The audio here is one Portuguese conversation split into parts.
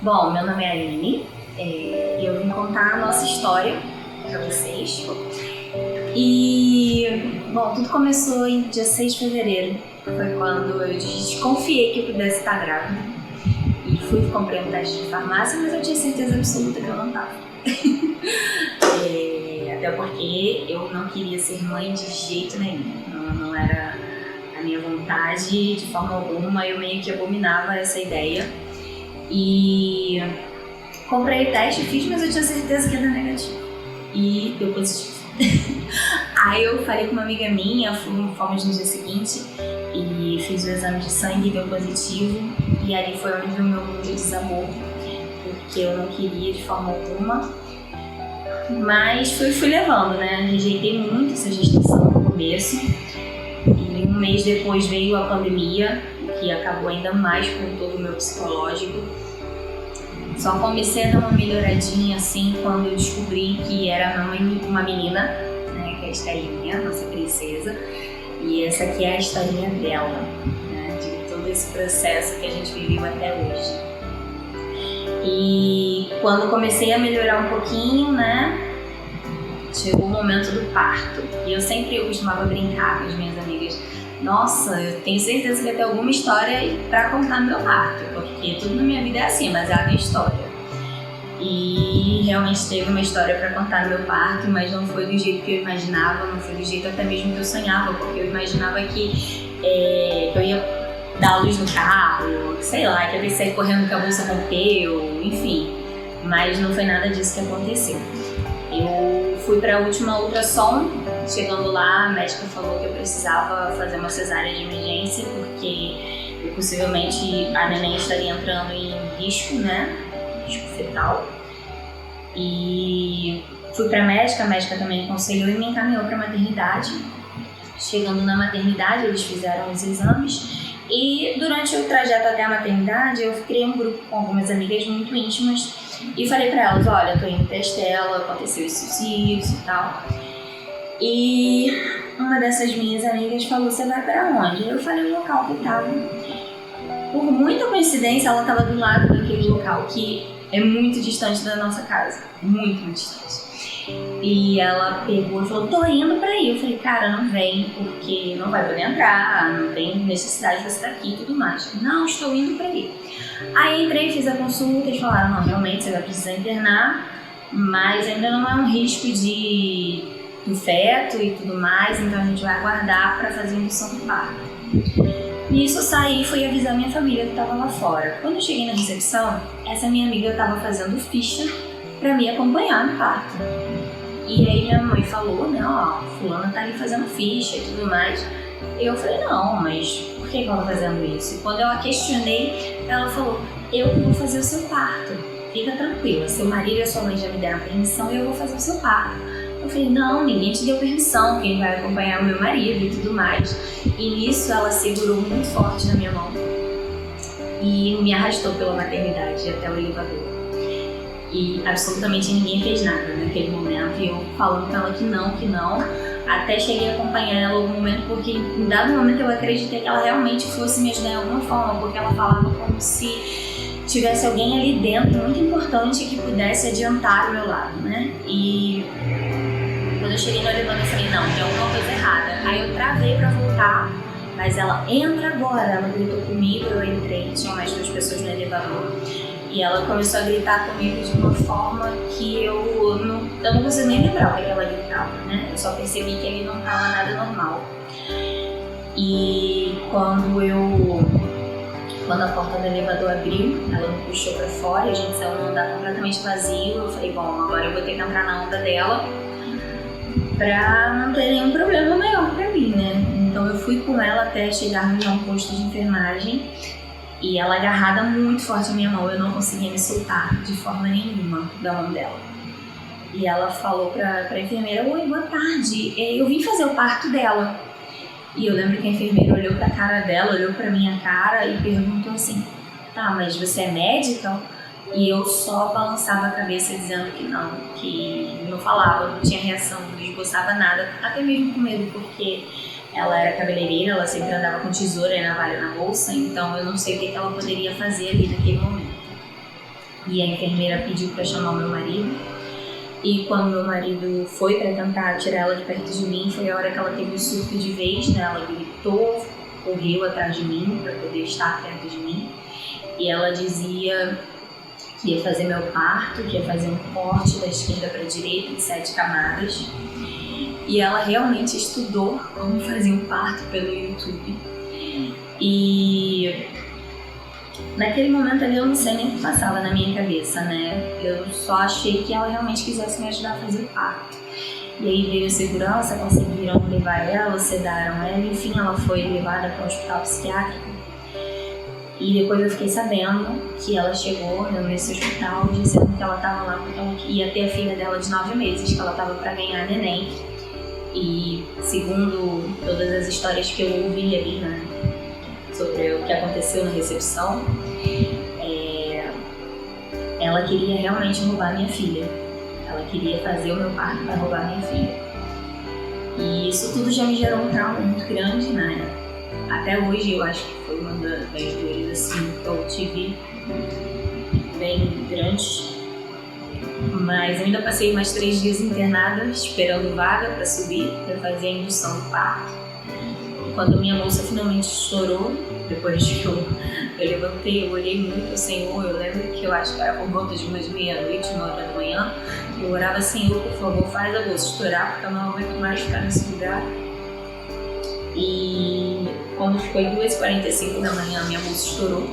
Bom, meu nome é Aline, eu vim contar a nossa história para vocês. E, bom, tudo começou em dia 6 de fevereiro, foi quando eu desconfiei que eu pudesse estar grávida. E fui comprei um teste de farmácia, mas eu tinha certeza absoluta que eu não estava. Até porque eu não queria ser mãe de jeito nenhum, não era a minha vontade de forma alguma, eu meio que abominava essa ideia. E comprei o teste, fiz, mas eu tinha certeza que ia dar negativo. E deu positivo. Aí eu falei com uma amiga minha, fomos no dia seguinte e fiz o exame de sangue e deu positivo. E ali foi onde o meu mundo desabou, porque eu não queria de forma alguma. Mas fui levando, né? Rejeitei muito essa gestação no começo. E um mês depois veio a pandemia, que acabou ainda mais com todo o meu psicológico. Só comecei a dar uma melhoradinha assim quando eu descobri que era uma menina, né, que é a Estelinha, nossa princesa. E essa aqui é a historinha dela, né, de todo esse processo que a gente viveu até hoje. E quando comecei a melhorar um pouquinho, né, chegou o momento do parto. E eu sempre costumava brincar com as minhas amigas. Nossa, eu tenho certeza que vai ter alguma história pra contar no meu parto, porque tudo na minha vida é assim, mas é a minha história. E realmente teve uma história pra contar no meu parto, mas não foi do jeito que eu imaginava, não foi do jeito até mesmo que eu sonhava, porque eu imaginava que eu ia dar luz no carro, sei lá, que eu ia sair correndo que a bolsa rompeu, enfim. Mas não foi nada disso que aconteceu. Eu fui para a última ultrassom, chegando lá a médica falou que eu precisava fazer uma cesárea de emergência porque possivelmente a neném estaria entrando em risco, né, risco fetal. E fui para a médica também aconselhou e me encaminhou para a maternidade. Chegando na maternidade eles fizeram os exames e durante o trajeto até a maternidade eu criei um grupo com algumas amigas muito íntimas. E falei pra elas, olha, tô indo pra Estela, aconteceu isso e tal. E uma dessas minhas amigas falou, você vai pra onde? Eu falei o local que eu tava. Por muita coincidência, ela tava do lado daquele local, que é muito distante da nossa casa. Muito distante. E ela pegou e falou, tô indo pra aí. Eu falei, cara, não vem, porque não vai poder entrar, não tem necessidade de você estar aqui e tudo mais. Não, estou indo pra aí. Aí entrei, fiz a consulta e falaram, não, realmente você vai precisar internar, mas ainda não é um risco do feto e tudo mais, então a gente vai aguardar para fazer a indução do parto. Nisso eu saí e fui avisar minha família que estava lá fora. Quando eu cheguei na recepção, essa minha amiga estava fazendo ficha para me acompanhar no parto. E aí minha mãe falou, né, ó, fulana tá ali fazendo ficha e tudo mais. E eu falei, não, mas por que ela tá fazendo isso? E quando eu a questionei, ela falou, eu vou fazer o seu parto, fica tranquila, seu marido e a sua mãe já me deram permissão e eu vou fazer o seu parto. Eu falei, não, ninguém te deu permissão, quem vai acompanhar é o meu marido e tudo mais. E nisso ela segurou muito forte na minha mão e me arrastou pela maternidade até o elevador. E absolutamente ninguém fez nada naquele momento, e eu falando com ela que não, até cheguei a acompanhar ela algum momento, porque em dado momento eu acreditei que ela realmente fosse me ajudar de alguma forma, porque ela falava como se tivesse alguém ali dentro muito importante que pudesse adiantar o meu lado, né? E quando eu cheguei no elevador eu falei, não, tem alguma coisa errada. Aí eu travei pra voltar, mas ela, entra agora, ela gritou comigo, eu entrei, tinha mais 2 pessoas no elevador. E ela começou a gritar comigo de uma forma que eu não consigo nem lembrar o que ela gritava, né? Eu só percebi que ele não estava nada normal. E quando a porta do elevador abriu, ela me puxou pra fora e a gente saiu num andar completamente vazio. Eu falei, bom, agora eu vou ter que entrar na onda dela pra não ter nenhum problema maior pra mim, né? Então eu fui com ela até chegarmos a um posto de enfermagem. E ela agarrada muito forte na minha mão, eu não conseguia me soltar de forma nenhuma da mão dela. E ela falou pra enfermeira, oi, boa tarde, eu vim fazer o parto dela. E eu lembro que a enfermeira olhou pra cara dela, olhou pra minha cara e perguntou assim, tá, mas você é médica? E eu só balançava a cabeça dizendo que não falava, não tinha reação, não esboçava nada, até mesmo com medo, porque ela era cabeleireira, ela sempre andava com tesoura e navalha na bolsa, então eu não sei o que ela poderia fazer ali naquele momento. E a enfermeira pediu para chamar o meu marido. E quando meu marido foi para tentar tirar ela de perto de mim, foi a hora que ela teve um surto de vez, né? Ela gritou, correu atrás de mim para poder estar perto de mim. E ela dizia que ia fazer meu parto, que ia fazer um corte da esquerda para a direita em 7 camadas. E ela realmente estudou como fazer um parto pelo YouTube. E naquele momento ali eu não sei nem o que passava na minha cabeça, né? Eu só achei que ela realmente quisesse me ajudar a fazer o parto. E aí veio a segurança, conseguiram levar ela, sedaram ela, enfim, ela foi levada para um hospital psiquiátrico. E depois eu fiquei sabendo que ela chegou nesse hospital dizendo que ela estava lá porque ela ia ter a filha dela de 9 meses, que ela estava para ganhar neném. E segundo todas as histórias que eu ouvi ali, né, sobre o que aconteceu na recepção, ela queria realmente roubar minha filha. Ela queria fazer o meu parto para roubar minha filha. E isso tudo já me gerou um trauma muito grande, né? Até hoje eu acho que foi uma das dores assim, que eu tive bem grandes. Mas eu ainda passei mais 3 dias internada, esperando vaga para subir, para fazer a indução do parto. E quando a minha bolsa finalmente estourou, depois que eu levantei, eu olhei muito ao Senhor. Eu lembro que eu acho que era por volta de umas meia-noite, 1h da manhã. Eu orava: Senhor, por favor, faz a bolsa estourar, porque eu não aguento mais ficar nesse lugar. E quando foi 2h45 da manhã, a minha bolsa estourou.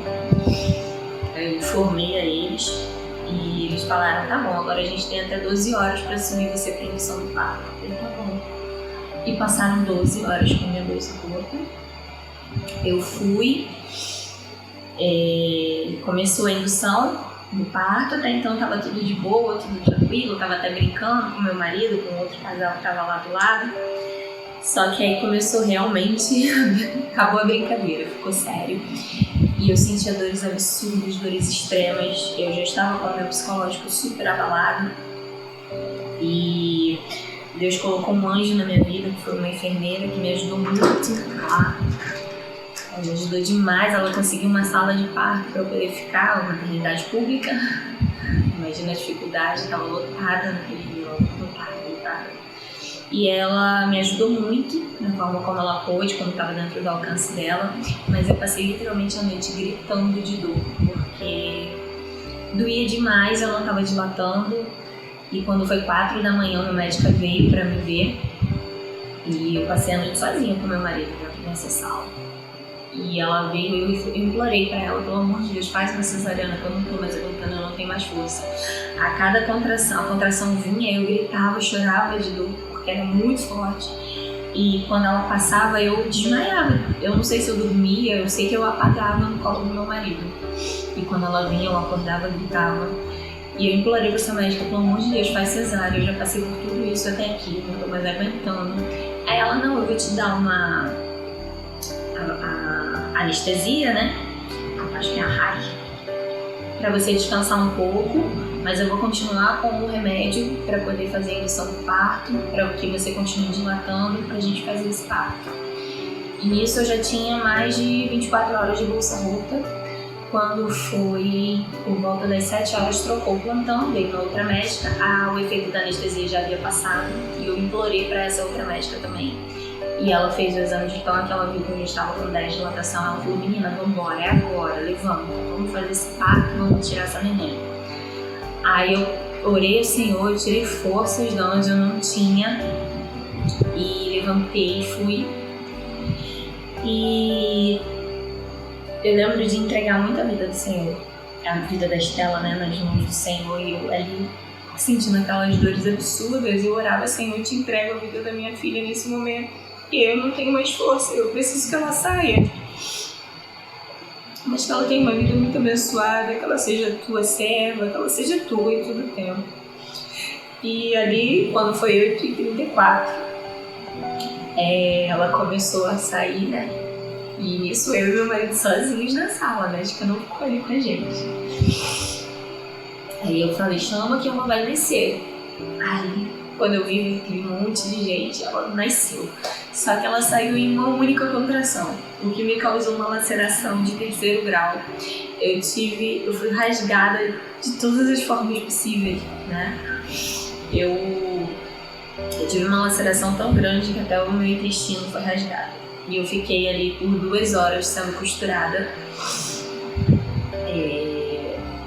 Eu informei a eles e eles falaram: tá bom, agora a gente tem até 12 horas para subir você para a indução do parto. Eu falei: tá bom. E passaram 12 horas com a minha bolsa rota. Eu fui, começou a indução do parto. Até então estava tudo de boa, tudo tranquilo. Estava até brincando com meu marido, com outro casal que estava lá do lado. Só que aí começou realmente, acabou a brincadeira, ficou sério. E eu sentia dores absurdas, dores extremas. Eu já estava com o meu psicológico super abalado. E Deus colocou um anjo na minha vida, que foi uma enfermeira, que me ajudou muito lá. Ela me ajudou demais. Ela conseguiu uma sala de parto para eu poder ficar, uma maternidade pública. Imagina a dificuldade, estava lotada naquele dia, lotada. E ela me ajudou muito na forma como ela pôde, como estava dentro do alcance dela. Mas eu passei literalmente a noite gritando de dor, porque doía demais, eu não estava dilatando. E quando foi 4 da manhã, minha médica veio para me ver. E eu passei a noite sozinha com meu marido dentro dessa sala. E ela veio e eu implorei para ela: pelo amor de Deus, faz uma cesariana, que eu não tô mais aguentando, eu não tenho mais força. A cada contração, a contração vinha, eu gritava, chorava de dor, porque era muito forte. E quando ela passava, eu desmaiava. Eu não sei se eu dormia, eu sei que eu apagava no colo do meu marido. E quando ela vinha, eu acordava, gritava. E eu implorei para essa médica: pelo amor de Deus, faz cesárea, eu já passei por tudo isso até aqui, não tô mais aguentando. Aí ela: não, eu vou te dar a anestesia, né? Acho que é a RAI, para você descansar um pouco, mas eu vou continuar com o remédio para poder fazer a indução do parto, para que você continue dilatando, para a gente fazer esse parto. E nisso eu já tinha mais de 24 horas de bolsa rota. Quando foi por volta das 7 horas, trocou o plantão, veio uma outra médica. O efeito da anestesia já havia passado e eu implorei para essa outra médica também. E ela fez o exame de toque, ela viu que eu já estava com 10 de dilatação. Ela falou: menina, vamos embora, é agora, levanta, vamos fazer esse parto, vamos tirar essa neném. Aí eu orei ao Senhor, eu tirei forças de onde eu não tinha e levantei e fui. E eu lembro de entregar muito a vida do Senhor, a vida da Estela, né, nas mãos do Senhor. E eu ali sentindo aquelas dores absurdas, eu orava: Senhor, eu te entrego a vida da minha filha nesse momento. E eu não tenho mais força, eu preciso que ela saia. Mas que ela tenha uma vida muito abençoada, que ela seja tua serva, que ela seja tua em todo o tempo. E ali, quando foi 8h34, ela começou a sair, né? E nisso eu e meu marido sozinhos na sala, né? Acho que não ficou ali com a gente. Aí eu falei: chama que ela vai nascer. Aí, quando eu vi aquele monte de gente, ela nasceu. Só que ela saiu em uma única contração, o que me causou uma laceração de 3º grau. Eu fui rasgada de todas as formas possíveis, né? Eu tive uma laceração tão grande que até o meu intestino foi rasgado. E eu fiquei ali por 2 horas sendo costurada.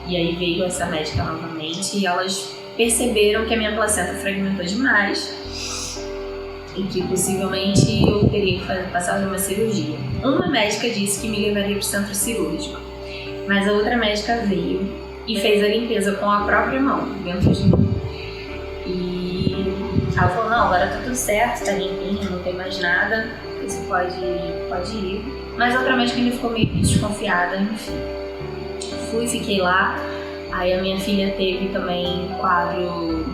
E aí veio essa médica novamente e elas perceberam que a minha placenta fragmentou demais e que possivelmente eu teria que passar por uma cirurgia. Uma médica disse que me levaria para o centro cirúrgico, mas a outra médica veio e fez a limpeza com a própria mão, dentro de mim. E ela falou, não, agora tá tudo certo, tá limpinho, não tem mais nada, você pode ir. Mas a outra médica ainda ficou meio desconfiada, enfim. Fiquei lá. Aí a minha filha teve também quadro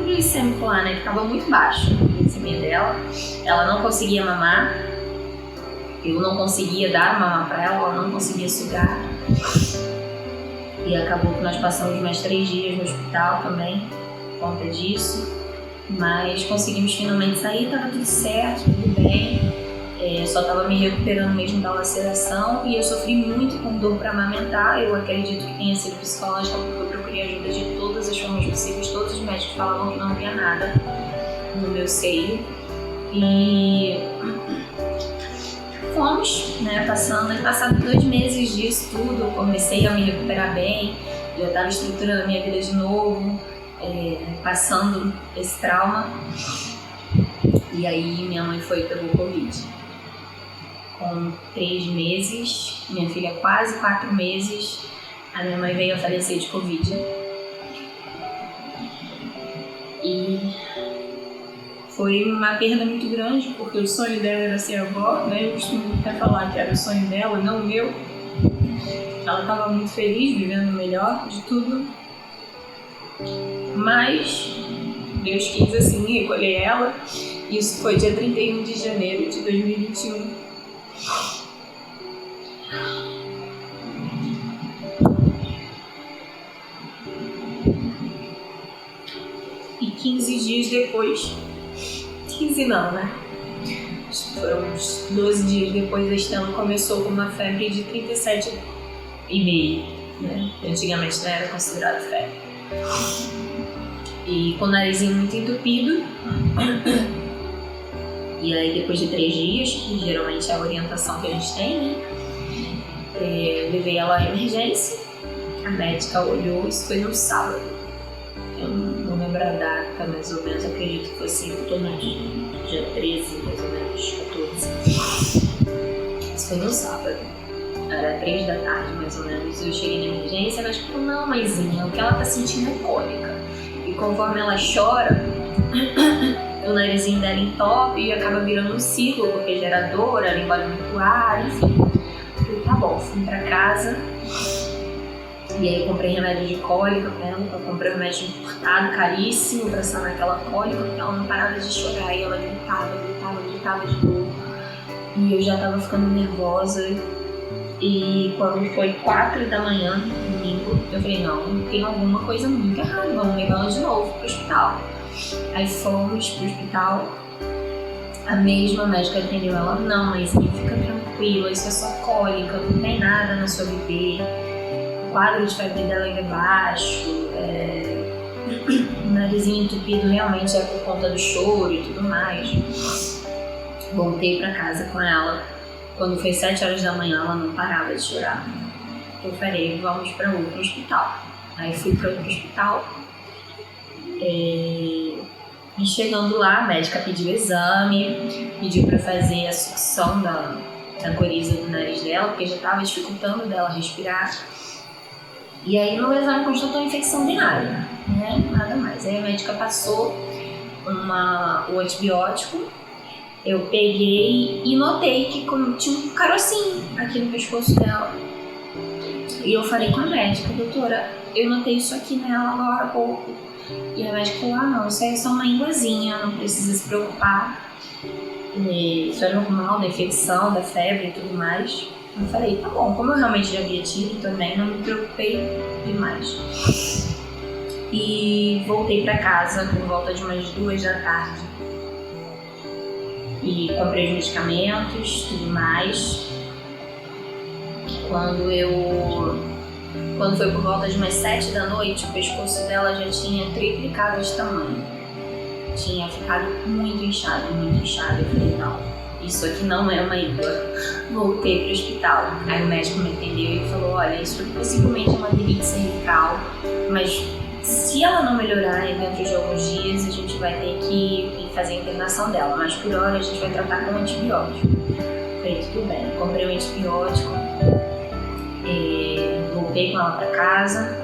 glicêmico lá, né, que tava muito baixo, a glicemia dela. Ela não conseguia mamar, eu não conseguia dar mamar pra ela não conseguia sugar. E acabou que nós passamos mais 3 dias no hospital também, por conta disso. Mas conseguimos finalmente sair, tava tudo certo, tudo bem. Só tava me recuperando mesmo da laceração e eu sofri muito com dor para amamentar. Eu acredito que tenha sido psicológica porque eu procurei ajuda de todas as formas possíveis. Todos os médicos falavam que não havia nada no meu seio. E fomos, né, passado 2 meses disso tudo, eu comecei a me recuperar bem. Eu estava estruturando a minha vida de novo, passando esse trauma. E aí minha mãe pegou Covid. Com 3 meses, minha filha quase 4 meses, a minha mãe veio a falecer de Covid. E foi uma perda muito grande, porque o sonho dela era ser avó, né? Eu costumo até falar que era o sonho dela, não o meu. Ela estava muito feliz, vivendo o melhor de tudo. Mas Deus quis assim recolher ela. Isso foi dia 31 de janeiro de 2021. E 15 dias depois, 15 não, né? Acho que foram uns 12 dias depois, a Estela começou com uma febre de 37,5, né? Antigamente não era considerado febre. E com o narizinho muito entupido. E aí depois de 3 dias, que geralmente é a orientação que a gente tem, né? Levei ela à emergência, a médica olhou, isso foi no sábado. Eu não lembro a data, mais ou menos, acredito que fosse dia 13, mais ou menos, 14. Isso foi no sábado, era 3 da tarde, mais ou menos. Eu cheguei na emergência, a médica falou, não, mãezinha, o que ela tá sentindo é cólica. E conforme ela chora, o narizinho dela entope e acaba virando um ciclo, porque gera dor, ela engole muito ar, enfim. Eu falei, tá bom, fui pra casa. E aí comprei remédio de cólica pra ela, eu comprei remédio importado, caríssimo, pra sanar aquela cólica, porque ela não parava de chorar e ela gritava de dor. E eu já tava ficando nervosa. E quando foi 4 da manhã, domingo, eu falei, não, tem alguma coisa muito errada, vamos levar ela de novo pro hospital. Aí fomos pro hospital, a mesma médica atendeu ela, não, mas fica tranquila, isso é só cólica, não tem nada na sua bebê, o quadro de febre dela ainda é baixo, o narizinho entupido realmente é por conta do choro e tudo mais. Voltei pra casa com ela, quando foi 7 horas da manhã ela não parava de chorar. Eu falei, vamos para outro hospital. Aí fui para outro hospital. E chegando lá, a médica pediu exame, pediu para fazer a sucção da coriza do nariz dela, porque já estava dificultando dela respirar. E aí no exame constatou infecção urinária, né? Nada mais. Aí a médica passou o antibiótico. Eu peguei e notei que tinha um carocinho aqui no pescoço dela. E eu falei com a médica, doutora, eu notei isso aqui nela agora há pouco. E a médica falou, não, isso aí é só uma ínguazinha, não precisa se preocupar. Isso é normal da infecção, da febre e tudo mais. Eu falei, tá bom, como eu realmente já havia tido também, não me preocupei demais. e voltei para casa por volta de umas 2 da tarde. E comprei os medicamentos, tudo mais. Quando foi por volta de umas 7 da noite, o pescoço dela já tinha triplicado de tamanho. Tinha ficado muito inchado, muito inchado. Eu falei, não, isso aqui não é uma ídola. Voltei pro hospital. Aí o médico me atendeu e falou, olha, isso aqui possivelmente é uma rinite cervical, mas se ela não melhorar dentro de alguns dias, a gente vai ter que fazer a internação dela, mas por hora a gente vai tratar com antibiótico. Falei, tudo bem, comprei um antibiótico, voltei com ela para casa,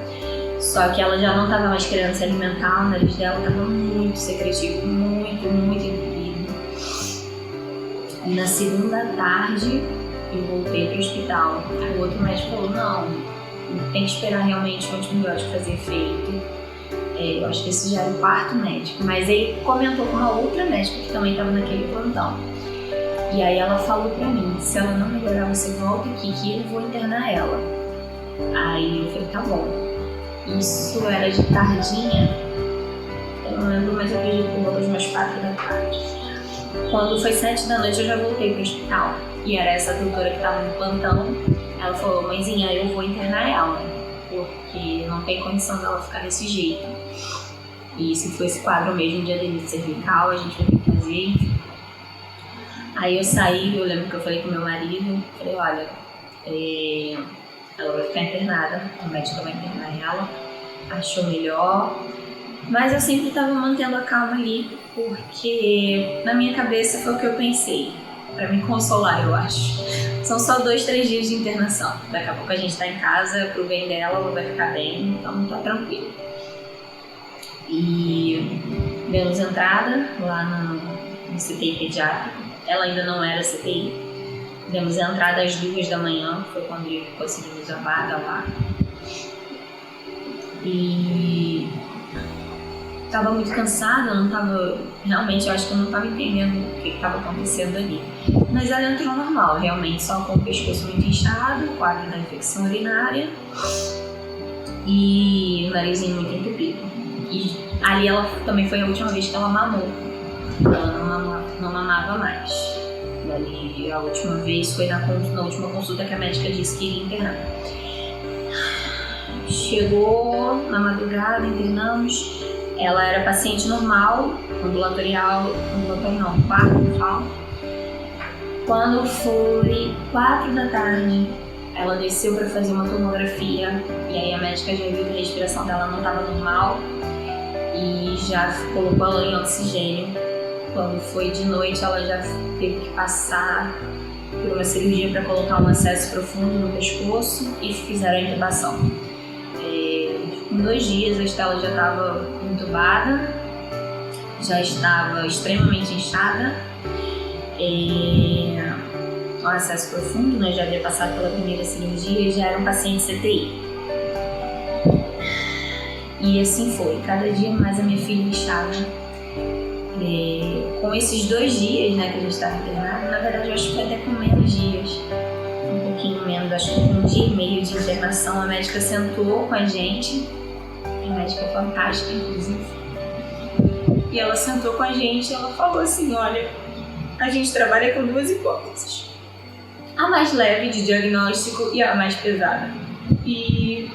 só que ela já não estava mais querendo se alimentar, o nariz dela estava muito secretivo, muito entupido. E na segunda tarde eu voltei para o hospital. Aí o outro médico falou, não, tem que esperar realmente o antibiótico fazer efeito. Eu acho que esse já era o quarto médico, mas ele comentou com uma outra médica que também estava naquele plantão. E aí ela falou pra mim, se ela não melhorar, você volta aqui que eu vou internar ela. Aí eu falei, tá bom. Isso era de tardinha, eu não lembro, mas eu acredito que voltou de umas 4 da tarde. Quando foi 7 da noite eu já voltei pro hospital. E era essa doutora que estava no plantão. Ela falou, mãezinha, eu vou internar ela, porque não tem condição dela ficar desse jeito. E se for esse quadro mesmo de adenite cervical, a gente vai ter que fazer, enfim. Aí eu saí, eu lembro que eu falei com meu marido, falei, olha, ela vai ficar internada, o médico vai internar ela, achou melhor. Mas eu sempre estava mantendo a calma ali, porque na minha cabeça foi o que eu pensei, pra me consolar, eu acho. São só 2, 3 dias de internação. Daqui a pouco a gente tá em casa, pro bem dela, ela vai ficar bem, então tá tranquilo. E demos entrada lá no CTI pediátrico. Ela ainda não era CTI. Demos entrada às 2 da manhã, foi quando conseguimos a vaga lá. E tava muito cansada, não tava... Realmente, eu acho que eu não tava entendendo o que estava acontecendo ali. Mas ela entrou normal, realmente, só com o pescoço muito inchado, quadro da infecção urinária e o narizinho muito entupido. E ali ela também foi a última vez que ela mamou. Ela não mamava mais. E ali a última vez foi na última consulta que a médica disse que iria internar. Chegou na madrugada, internamos. Ela era paciente normal, ambulatorial não, quarto. Quando foi 4 da tarde, ela desceu para fazer uma tomografia e aí a médica já viu que a respiração dela não estava normal e já colocou ela em oxigênio. Quando foi de noite, ela já teve que passar por uma cirurgia para colocar um acesso profundo no pescoço e fizeram a intubação. Em 2 dias a Estela já estava entubada, já estava extremamente inchada, um acesso profundo, né? Já havia passado pela primeira cirurgia e já era um paciente CTI. E assim foi, cada dia mais a minha filha inchava. Com esses 2 dias, né, que a gente estava internado, na verdade eu acho que foi até com menos dias, um pouquinho menos, acho que com 1 dia e meio de internação, a médica sentou com a gente, a médica é fantástica, inclusive, e ela sentou com a gente e ela falou assim, olha, a gente trabalha com 2 hipóteses, a mais leve de diagnóstico e a mais pesada, e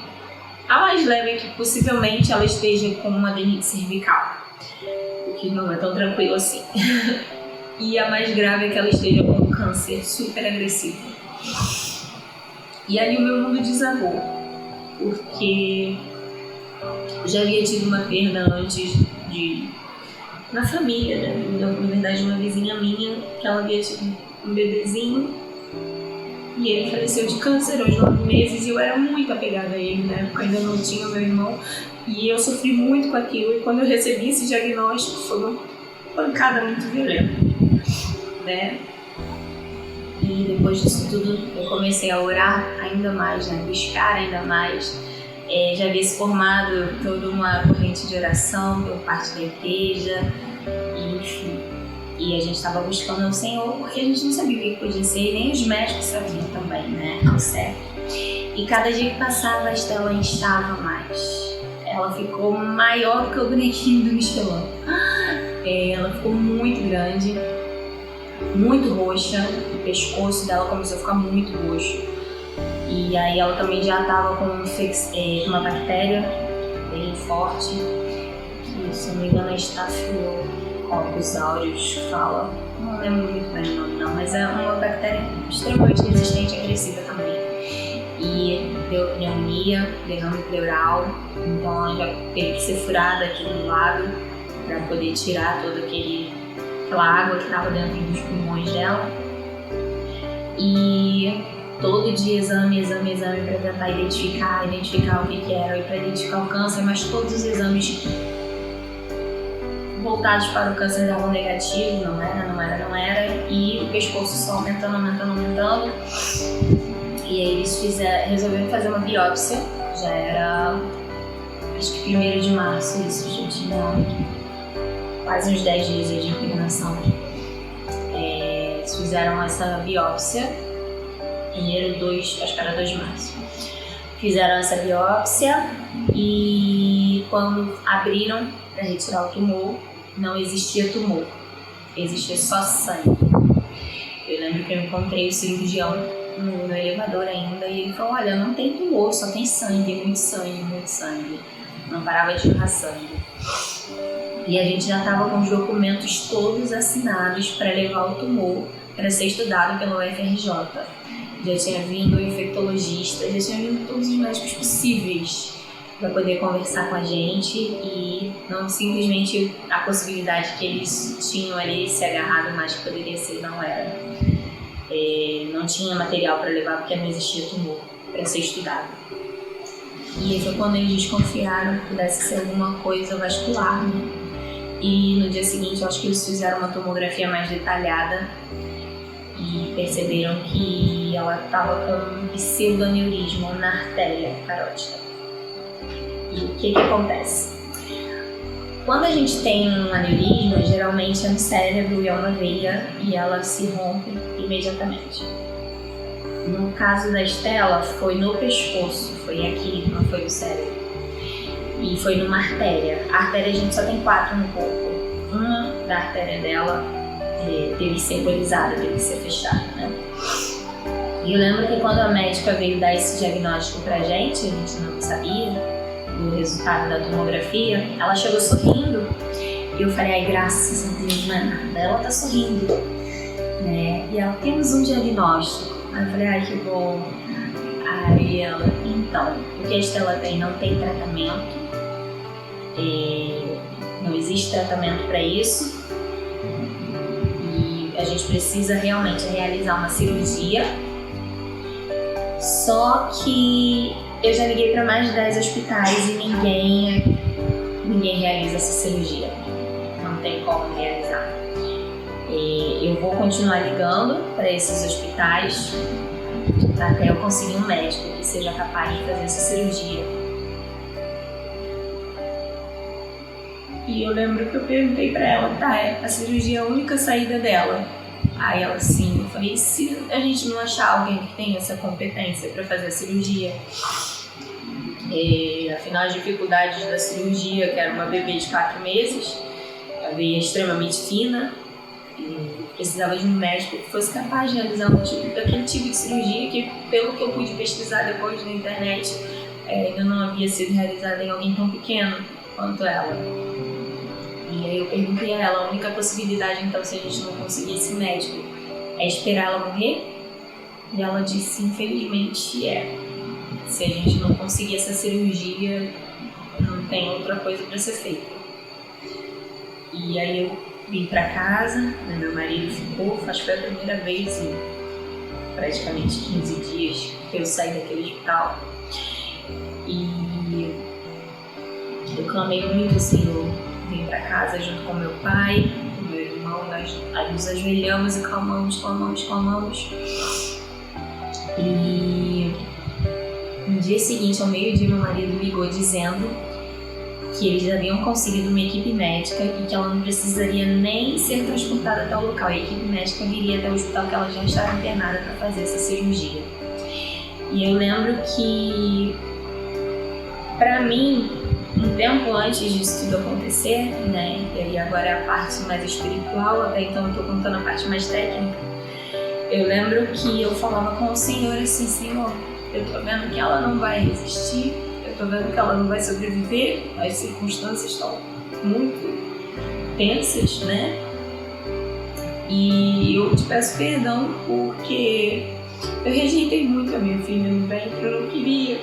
a mais leve é que possivelmente ela esteja com uma adenite cervical, que não é tão tranquilo assim. E a mais grave é que ela esteja com um câncer super agressivo. E ali o meu mundo desabou, porque eu já havia tido uma perda antes na família, né? Na verdade, uma vizinha minha, que ela havia tido um bebezinho e ele faleceu de câncer aos 9 meses e eu era muito apegada a ele, né? Porque ainda não tinha meu irmão. E eu sofri muito com aquilo, e quando eu recebi esse diagnóstico foi uma pancada muito violenta, né? E depois disso tudo eu comecei a orar ainda mais, né? Buscar ainda mais. Já havia se formado toda uma corrente de oração por parte da igreja, enfim. E a gente estava buscando o Senhor porque a gente não sabia o que podia ser, e nem os médicos sabiam também, né? Ao certo. E cada dia que passava a Estela inchava mais. ela ficou maior do que o bonequinho do Michelin. Ela ficou muito grande, muito roxa, o pescoço dela começou a ficar muito roxo. E aí ela também já estava com uma bactéria bem forte, que se não me engano é Staphylococcus aureus que fala. Não lembro muito bem o nome não, mas é uma bactéria extremamente resistente e agressiva também. E deu pneumonia, derrame pleural, então ela já teve que ser furada aqui do lado para poder tirar toda aquela água que estava dentro dos pulmões dela. E todo dia exame para tentar identificar o que era e para identificar o câncer, mas todos os exames voltados para o câncer davam negativo, não era, e o pescoço só aumentando. E aí eles resolveram fazer uma biópsia, já era, acho que 1º de março, isso já tinha quase uns 10 dias de impregnação. Eles fizeram essa biópsia, acho que era 2 de março. Fizeram essa biópsia e quando abriram para retirar o tumor, não existia tumor, existia só sangue. Eu lembro que eu encontrei o cirurgião no elevador ainda e ele falou: olha, não tem tumor, só tem sangue, muito sangue. Não parava de jorrar sangue. E a gente já estava com os documentos todos assinados para levar o tumor para ser estudado pelo UFRJ. Já tinha vindo o infectologista, já tinha vindo todos os médicos possíveis para poder conversar com a gente e não simplesmente a possibilidade que eles tinham ali se agarrado mais que poderia ser, não era. Não tinha material para levar porque não existia tumor para ser estudado. E aí foi quando eles desconfiaram que pudesse ser alguma coisa vascular, né? E no dia seguinte eu acho que eles fizeram uma tomografia mais detalhada e perceberam que ela estava com um pseudoaneurisma na artéria carótida. E o que acontece? Quando a gente tem um aneurisma, geralmente é no cérebro e é uma veia e ela se rompe imediatamente. No caso da Estela, foi no pescoço, foi aqui, não foi no cérebro. E foi numa artéria. A artéria a gente só tem 4 no corpo. Uma da artéria dela teve que ser embolizada, teve que ser fechada, né? E eu lembro que quando a médica veio dar esse diagnóstico pra gente, a gente não sabia do resultado da tomografia, ela chegou sorrindo e eu falei: ai, graças a Deus, não é nada, ela tá sorrindo, né? E ela: temos um diagnóstico. Aí eu falei: ai, que bom. Aí ela: então, o que a Estela tem não tem tratamento, não existe tratamento para isso e a gente precisa realmente realizar uma cirurgia, só que eu já liguei para mais de 10 hospitais e ninguém realiza essa cirurgia. Não tem como realizar. Eu vou continuar ligando para esses hospitais até eu conseguir um médico que seja capaz de fazer essa cirurgia. E eu lembro que eu perguntei para ela: tá, a cirurgia é a única saída dela? Aí ela: sim. Eu falei: se a gente não achar alguém que tenha essa competência para fazer a cirurgia, afinal as dificuldades da cirurgia, que era uma bebê de 4 meses, a veia extremamente fina, e precisava de um médico que fosse capaz de realizar daquele tipo de cirurgia que, pelo que eu pude pesquisar depois na internet, ainda não havia sido realizada em alguém tão pequeno quanto ela. E aí eu perguntei a ela: a única possibilidade então, se a gente não conseguir esse médico, é esperar ela morrer? E ela disse: infelizmente é. Se a gente não conseguir essa cirurgia, não tem outra coisa para ser feita. E aí eu vim para casa, né, meu marido ficou, acho que foi a primeira vez em praticamente 15 dias que eu saí daquele hospital. E eu clamei muito, assim, eu vim para casa junto com meu pai, com meu irmão, nós nos ajoelhamos e clamamos. E no dia seguinte, ao meio-dia, meu marido ligou dizendo que eles haviam conseguido uma equipe médica e que ela não precisaria nem ser transportada até o local. A equipe médica viria até o hospital que ela já estava internada para fazer essa cirurgia. E eu lembro que, para mim, um tempo antes disso tudo acontecer, né? E aí agora é a parte mais espiritual, até então eu tô contando a parte mais técnica. Eu lembro que eu falava com o Senhor assim: Senhor, eu tô vendo que ela não vai resistir, eu tô vendo que ela não vai sobreviver, as circunstâncias estão muito tensas, né? E eu te peço perdão porque eu rejeitei muito a minha filha no ventre, eu não queria.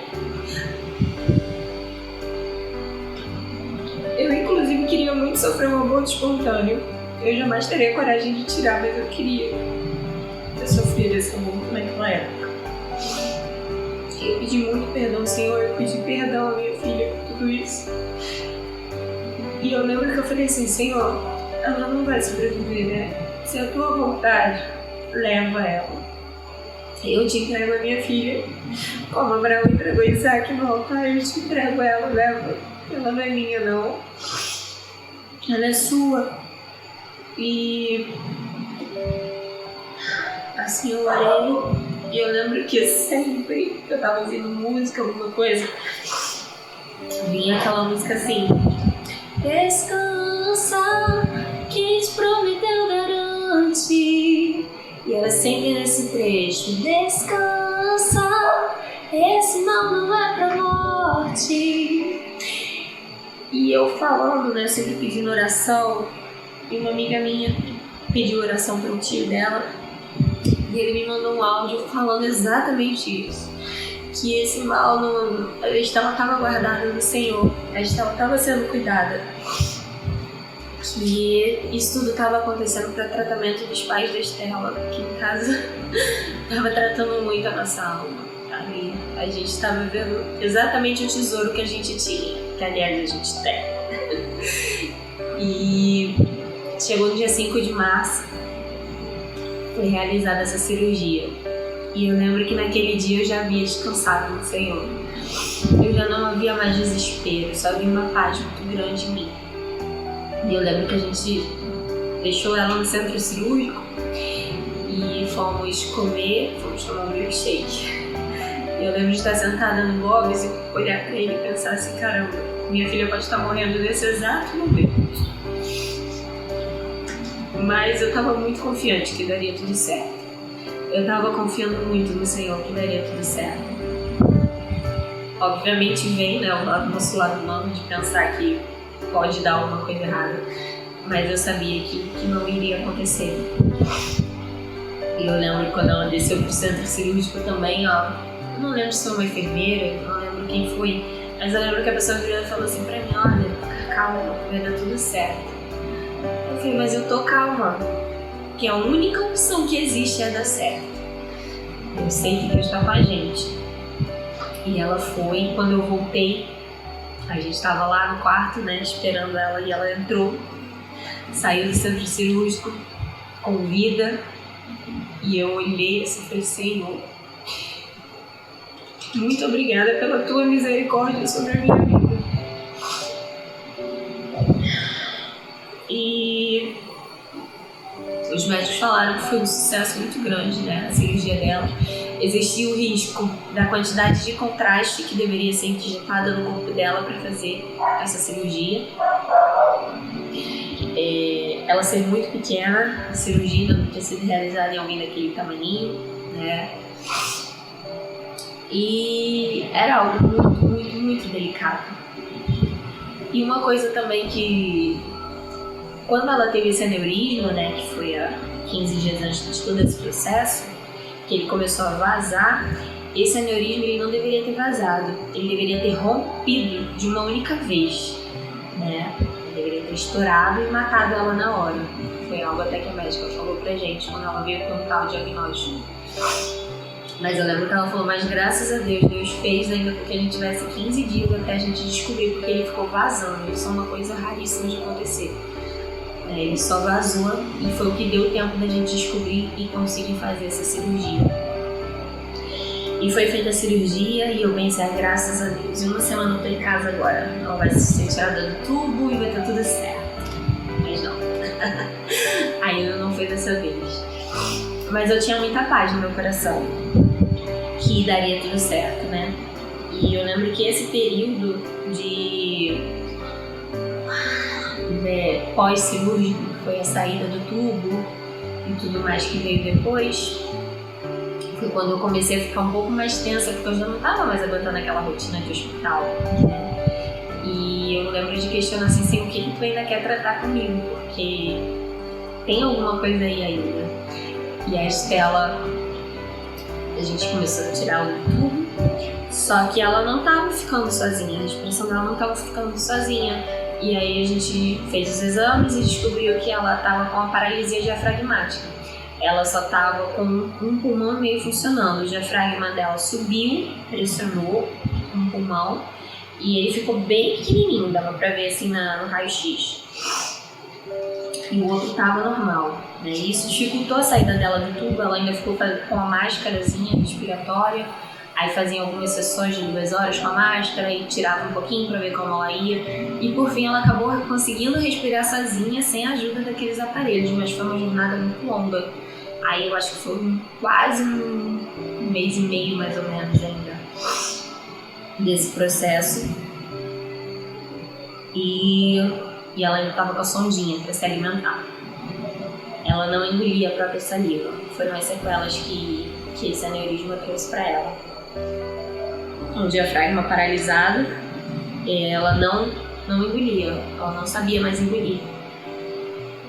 Eu, inclusive, queria muito sofrer um aborto espontâneo. Eu jamais teria coragem de tirar, mas eu queria. Eu sofri desse aborto naquela época. Eu pedi muito perdão, Senhor. Eu pedi perdão à minha filha por tudo isso. E eu lembro que eu falei assim: Senhor, ela não vai sobreviver, né? Se é a tua vontade, leva ela. Eu te entrego a minha filha, como Abraão entregou Isaac no altar, eu te entrego ela, leva. Ela não é minha, não. Ela é sua. E assim eu orei. E eu lembro que sempre que eu tava ouvindo música, alguma coisa, vinha aquela música assim: descansa, quem te prometeu garante. E era sempre nesse trecho: descansa, esse mal não é pra morte. E eu falando, né, sempre pedindo oração, e uma amiga minha pediu oração para o tio dela, e ele me mandou um áudio falando exatamente isso, que esse mal, a Estela estava guardada no Senhor, a Estela estava sendo cuidada, que isso tudo estava acontecendo para tratamento dos pais da Estela, que em casa estava tratando muito a nossa alma. Sabe? A gente estava vendo exatamente o tesouro que a gente tinha, que aliás a gente tem. E chegou no dia 5 de março, foi realizada essa cirurgia. E eu lembro que naquele dia eu já havia descansado no Senhor. Eu já não havia mais desespero, só havia uma paz muito grande em mim. E eu lembro que a gente deixou ela no centro cirúrgico e fomos comer, fomos tomar um milkshake. Eu lembro de estar sentada no Bob's e olhar pra ele e pensar assim: caramba, minha filha pode estar morrendo nesse exato momento. Mas eu tava muito confiante que daria tudo certo. Eu tava confiando muito no Senhor que daria tudo certo. Obviamente vem, né, o nosso lado humano de pensar que pode dar alguma coisa errada, mas eu sabia que não iria acontecer. E eu lembro quando ela desceu pro centro cirúrgico também, ó. Eu não lembro se foi uma enfermeira, não lembro quem foi, mas eu lembro que a pessoa virou e falou assim pra mim: olha, calma, vai dar tudo certo. Eu falei: mas eu tô calma, que a única opção que existe é dar certo. Eu sei que Deus tá com a gente. E ela foi, e quando eu voltei, a gente tava lá no quarto, né, esperando ela, e ela entrou, saiu do centro cirúrgico com vida, e eu olhei assim e falei: Senhor, muito obrigada pela tua misericórdia sobre a minha vida. E os médicos falaram que foi um sucesso muito grande, né, a cirurgia dela. Existia o risco da quantidade de contraste que deveria ser injetada no corpo dela para fazer essa cirurgia. Ela ser muito pequena, a cirurgia não tinha sido realizada em alguém daquele tamaninho, né? E era algo muito, muito, muito delicado. E uma coisa também que, quando ela teve esse aneurisma, né, que foi há 15 dias antes de todo esse processo, que ele começou a vazar, esse aneurisma ele não deveria ter vazado, ele deveria ter rompido de uma única vez, né? Ele deveria ter estourado e matado ela na hora. Foi algo até que a médica falou pra gente quando ela veio perguntar o diagnóstico. Mas eu lembro que ela falou: mas graças a Deus, Deus fez ainda porque a gente tivesse 15 dias até a gente descobrir, porque ele ficou vazando. Isso é uma coisa raríssima de acontecer. Ele só vazou e foi o que deu tempo da gente descobrir e conseguir fazer essa cirurgia. E foi feita a cirurgia e eu pensei: graças a Deus, em uma semana eu tô em casa agora. Ela vai ser tirada do tubo e vai estar tudo certo. Mas não. Ainda não foi dessa vez. Mas eu tinha muita paz no meu coração que daria tudo certo, né? E eu lembro que esse período de pós-cirúrgico, que foi a saída do tubo e tudo mais que veio depois, foi quando eu comecei a ficar um pouco mais tensa, porque eu já não estava mais aguentando aquela rotina de hospital, né? E eu lembro de questionar assim, o que tu ainda quer tratar comigo, porque tem alguma coisa aí ainda. E a Estela, a gente começou a tirar o tubo, só que ela não estava ficando sozinha, a respiração dela não estava ficando sozinha. E aí a gente fez os exames e descobriu que ela estava com uma paralisia diafragmática. Ela só estava com um pulmão meio funcionando, o diafragma dela subiu, pressionou um pulmão e ele ficou bem pequenininho, dava pra ver assim no raio-x. E o outro estava normal, né? Isso dificultou a saída dela do tubo, ela ainda ficou com a máscarazinha respiratória. Aí fazia algumas sessões de 2 horas com a máscara e tirava um pouquinho para ver como ela ia. E por fim ela acabou conseguindo respirar sozinha, sem a ajuda daqueles aparelhos, mas foi uma jornada muito longa. Aí eu acho que foi quase um mês e meio, mais ou menos, ainda, desse processo. E ela ainda estava com a sondinha para se alimentar. Ela não engolia a própria saliva. Foram as sequelas que esse aneurisma trouxe para ela. Um diafragma paralisado, ela não engolia, ela não sabia mais engolir.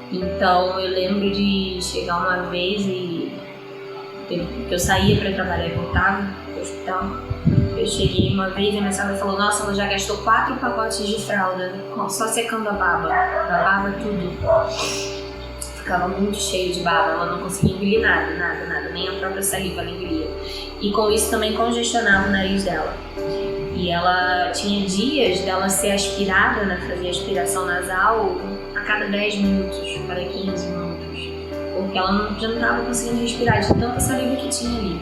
Então eu lembro de chegar uma vez e que eu saía para trabalhar e voltava pro hospital. Eu cheguei uma vez e a minha sogra falou: nossa, ela já gastou 4 pacotes de fralda, só secando a baba tudo. Ficava muito cheio de baba, ela não conseguia engolir nada, nem a própria saliva ela engolia. E com isso também congestionava o nariz dela. E ela tinha dias dela ser aspirada, né, fazer aspiração nasal a cada 10 minutos, cada 15 minutos. Porque ela já não estava conseguindo respirar de tanta saliva que tinha ali.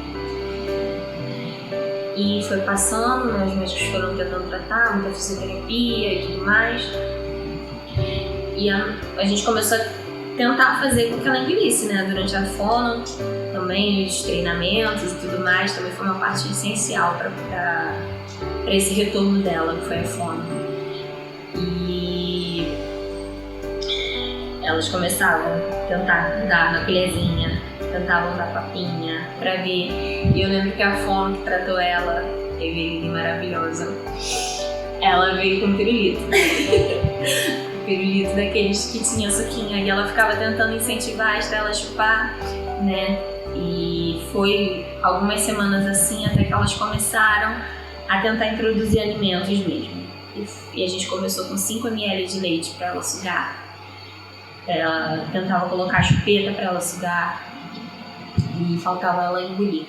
E foi passando, né, os médicos foram tentando tratar, muita fisioterapia e tudo mais. E a gente começou a tentar fazer com que ela engolisse, né, durante a fono, também os treinamentos e tudo mais, também foi uma parte essencial para esse retorno dela, que foi a fono. E elas começavam a tentar dar na colherzinha, tentavam dar papinha pra ver. E eu lembro que a fono que tratou ela, Eveline maravilhosa, ela veio com pirulito. Pirulito daqueles que tinha suquinho, e ela ficava tentando incentivar a Estela a chupar, né? E foi algumas semanas assim até que elas começaram a tentar introduzir alimentos mesmo. E a gente começou com 5 ml de leite para ela sugar. Ela tentava colocar a chupeta para ela sugar e faltava ela engolir.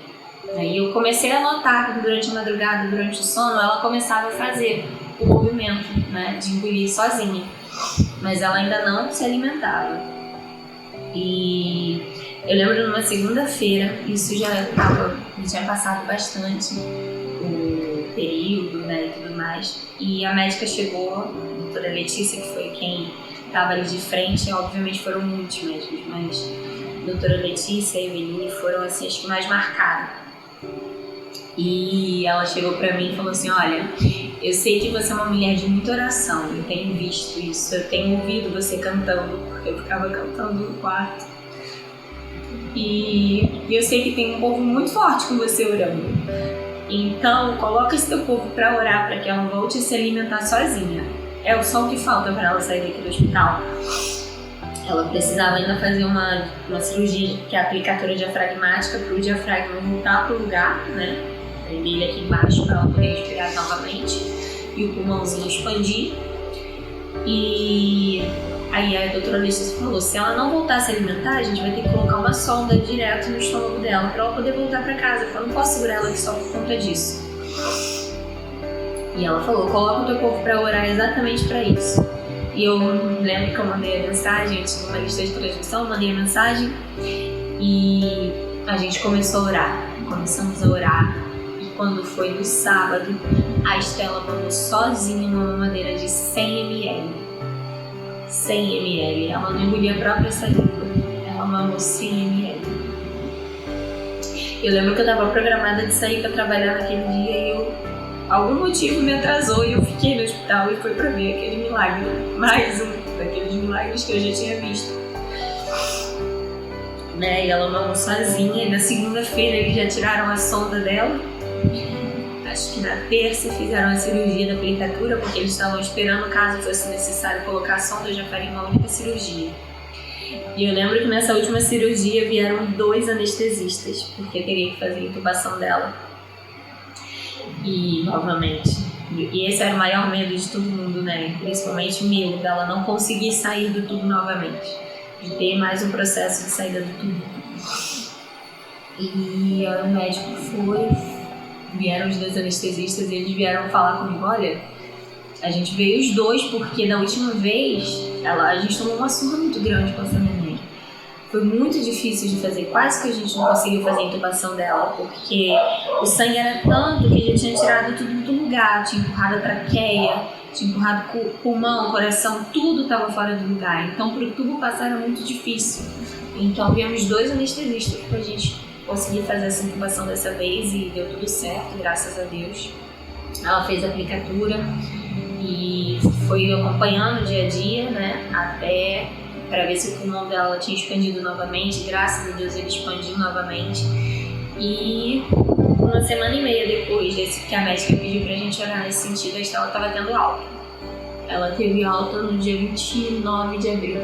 Aí eu comecei a notar que durante a madrugada, durante o sono, ela começava a fazer o movimento, né, de engolir sozinha. Mas ela ainda não se alimentava. E eu lembro numa segunda-feira, isso já tinha passado bastante o período, né, e tudo mais. E a médica chegou, a doutora Letícia, que foi quem estava ali de frente, obviamente foram muitos médicos, mas a doutora Letícia e a Eveline foram assim, as que mais marcaram. E ela chegou pra mim e falou assim: olha, eu sei que você é uma mulher de muita oração, eu tenho visto isso, eu tenho ouvido você cantando, porque eu ficava cantando no quarto. E eu sei que tem um povo muito forte com você orando. Então, coloca esse teu povo pra orar, pra que ela volte a se alimentar sozinha. É só o que falta pra ela sair daqui do hospital. Ela precisava ainda fazer uma cirurgia, que é a aplicatura diafragmática, para o diafragma voltar pro lugar, né? Prender ele aqui embaixo para ela poder respirar novamente e o pulmãozinho expandir. E aí a doutora Letícia falou: se ela não voltar a se alimentar, a gente vai ter que colocar uma sonda direto no estômago dela para ela poder voltar para casa. Eu não posso segurar ela aqui só por conta disso. E ela falou: coloca o teu povo para orar exatamente para isso. E eu lembro que eu mandei a mensagem, eu tinha uma lista de transmissão, mandei a mensagem e a gente começou a orar. Começamos a orar. E quando foi no sábado, a Estela mandou sozinha uma mamadeira de 100 ml. 100 ml. Ela não engolia a própria saliva. Ela mamou 100 ml. Eu lembro que eu estava programada de sair para trabalhar naquele dia e algum motivo me atrasou e eu fiquei no hospital e fui pra ver aquele milagre. Mais um foi aqueles milagres que eu já tinha visto. Né? E ela mamou sozinha, e na segunda-feira eles já tiraram a sonda dela. Acho que na terça fizeram a cirurgia da aplicatura, porque eles estavam esperando, caso fosse necessário colocar a sonda, já faria uma única cirurgia. E eu lembro que nessa última cirurgia vieram 2 anestesistas, porque teria que fazer a intubação dela. E, novamente, e esse era o maior medo de todo mundo, né? Principalmente meu, dela não conseguir sair do tubo novamente. De ter mais um processo de saída do tubo. E o médico vieram os 2 anestesistas e eles vieram falar comigo, olha, a gente veio os 2 porque da última vez a gente tomou uma surra muito grande com essa neném. Foi muito difícil de fazer, quase que a gente não conseguiu fazer a intubação dela, porque o sangue era tanto que já tinha tirado tudo do lugar, tinha empurrado a traqueia, tinha empurrado o pulmão, o coração, tudo estava fora do lugar. Então, para o tubo passar era muito difícil. Então, viemos 2 anestesistas para a gente conseguir fazer essa intubação dessa vez e deu tudo certo, graças a Deus. Ela fez a aplicatura e foi acompanhando dia a dia, né, até para ver se o pulmão dela tinha expandido novamente. Graças a Deus ele expandiu novamente. E uma semana e meia depois desse que a médica pediu pra gente orar nesse sentido, a Estela estava tendo alta. Ela teve alta no dia 29 de abril.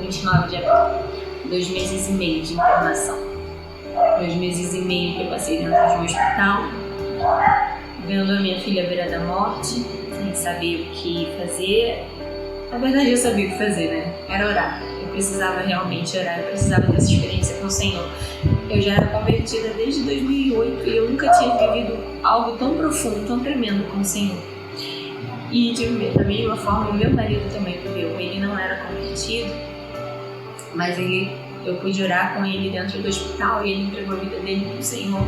29 de abril. 2 meses e meio de internação. 2 meses e meio que eu passei dentro de um hospital, vendo a minha filha à beira da morte, sem saber o que fazer. Na verdade eu sabia o que fazer, né? Era orar. Eu precisava realmente orar, eu precisava dessa experiência com o Senhor. Eu já era convertida desde 2008 e eu nunca tinha vivido algo tão profundo, tão tremendo com o Senhor. E da mesma forma o meu marido também viveu. Ele não era convertido, mas eu pude orar com ele dentro do hospital e ele entregou a vida dele para o Senhor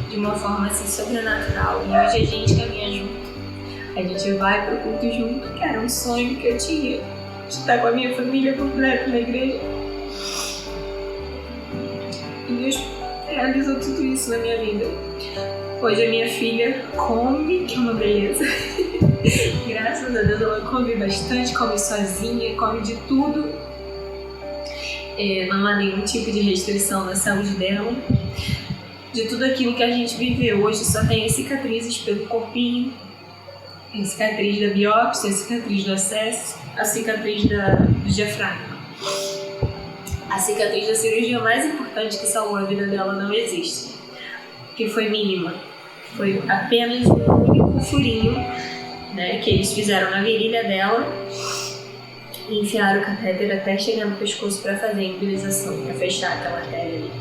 de uma forma assim sobrenatural. E hoje a gente caminha junto. A gente vai pro culto junto, que era um sonho que eu tinha, de estar com a minha família completa na igreja. E Deus realizou tudo isso na minha vida. Hoje a minha filha come, que é uma beleza. Graças a Deus ela come bastante, come sozinha, come de tudo. Não há nenhum tipo de restrição na saúde dela. De tudo aquilo que a gente viveu, hoje só tem as cicatrizes pelo corpinho. A cicatriz da biópsia, a cicatriz do acesso, a cicatriz do diafragma. A cicatriz da cirurgia mais importante que salvou a vida dela não existe, que foi mínima. Foi apenas um único furinho, né, que eles fizeram na virilha dela e enfiaram o catéter até chegar no pescoço para fazer a embolização, para fechar aquela artéria ali.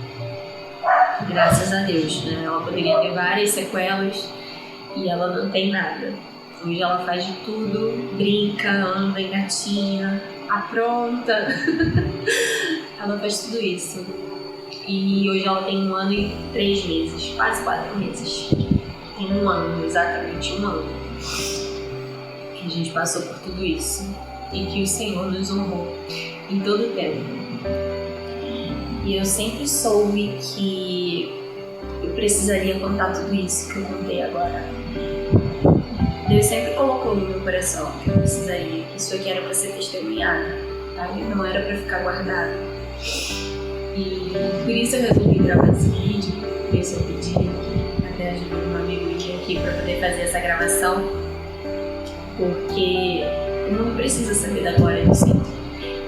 Graças a Deus, né? Ela poderia ter várias sequelas e ela não tem nada. Hoje ela faz de tudo, brinca, anda, engatinha, apronta. Ela faz tudo isso. E hoje ela tem 1 ano e 3 meses, quase 4 meses. Tem 1 ano, exatamente 1 ano. Que a gente passou por tudo isso. E que o Senhor nos honrou em todo o tempo. E eu sempre soube que eu precisaria contar tudo isso que eu contei agora. Deus sempre colocou no meu coração que eu precisaria, que isso aqui era para ser testemunhado, sabe? Não era para ficar guardado. E por isso eu resolvi gravar esse vídeo, por isso eu pedi até a ajuda de um amigo meu aqui para poder fazer essa gravação, porque o mundo precisa saber da glória do Senhor.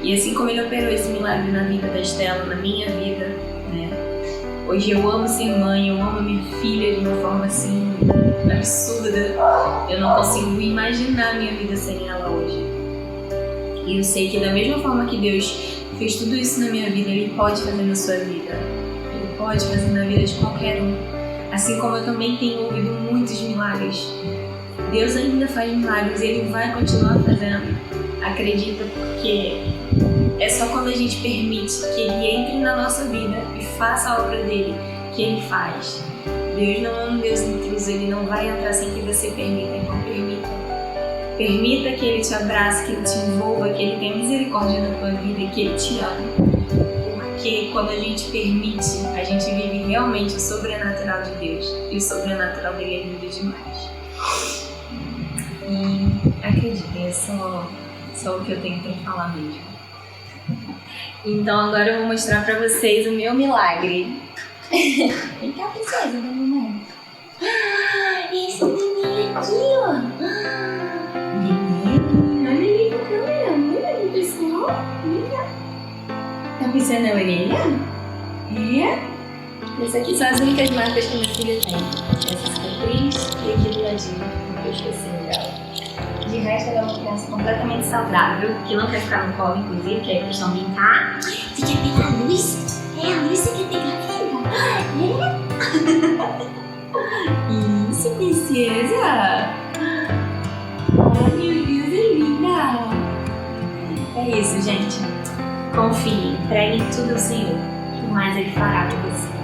E assim como Ele operou esse milagre na vida da Estela, na minha vida, né? Hoje eu amo ser mãe, eu amo a minha filha de uma forma assim absurda. Eu não consigo imaginar a minha vida sem ela hoje. E eu sei que da mesma forma que Deus fez tudo isso na minha vida, Ele pode fazer na sua vida. Ele pode fazer na vida de qualquer um. Assim como eu também tenho ouvido muitos milagres. Deus ainda faz milagres e Ele vai continuar fazendo. Acredita, porque é só quando a gente permite que Ele entre na nossa vida e faça a obra dele que Ele faz. Deus não é um Deus intruso, Ele não vai entrar sem que você permita, então permita. Permita que Ele te abrace, que Ele te envolva, que Ele tenha misericórdia na tua vida e que Ele te ame. Porque quando a gente permite, a gente vive realmente o sobrenatural de Deus. E o sobrenatural dele é lindo demais. E só o que eu tenho pra falar mesmo. Então agora eu vou mostrar pra vocês o meu milagre. Vem cá, princesa, da mamãe. Esse neném aqui, ó. Neném, olha ali pra câmera. Olha ali, pessoal. Olha. Tá pensando na orelha? É? Essas aqui são as únicas marcas que minha filha tem. Essa cicatriz e aqui do ladinho, que eu esqueci dela. De resto, ela é uma criança completamente saudável, que não quer ficar no colo, inclusive, que é questão de brincar. Você quer pegar a luz? É, a luz você quer pegar, filha? É? Isso, princesa! Ai, meu Deus, é linda! É isso, gente. Confie, entregue tudo ao Senhor. O mais Ele fará por você.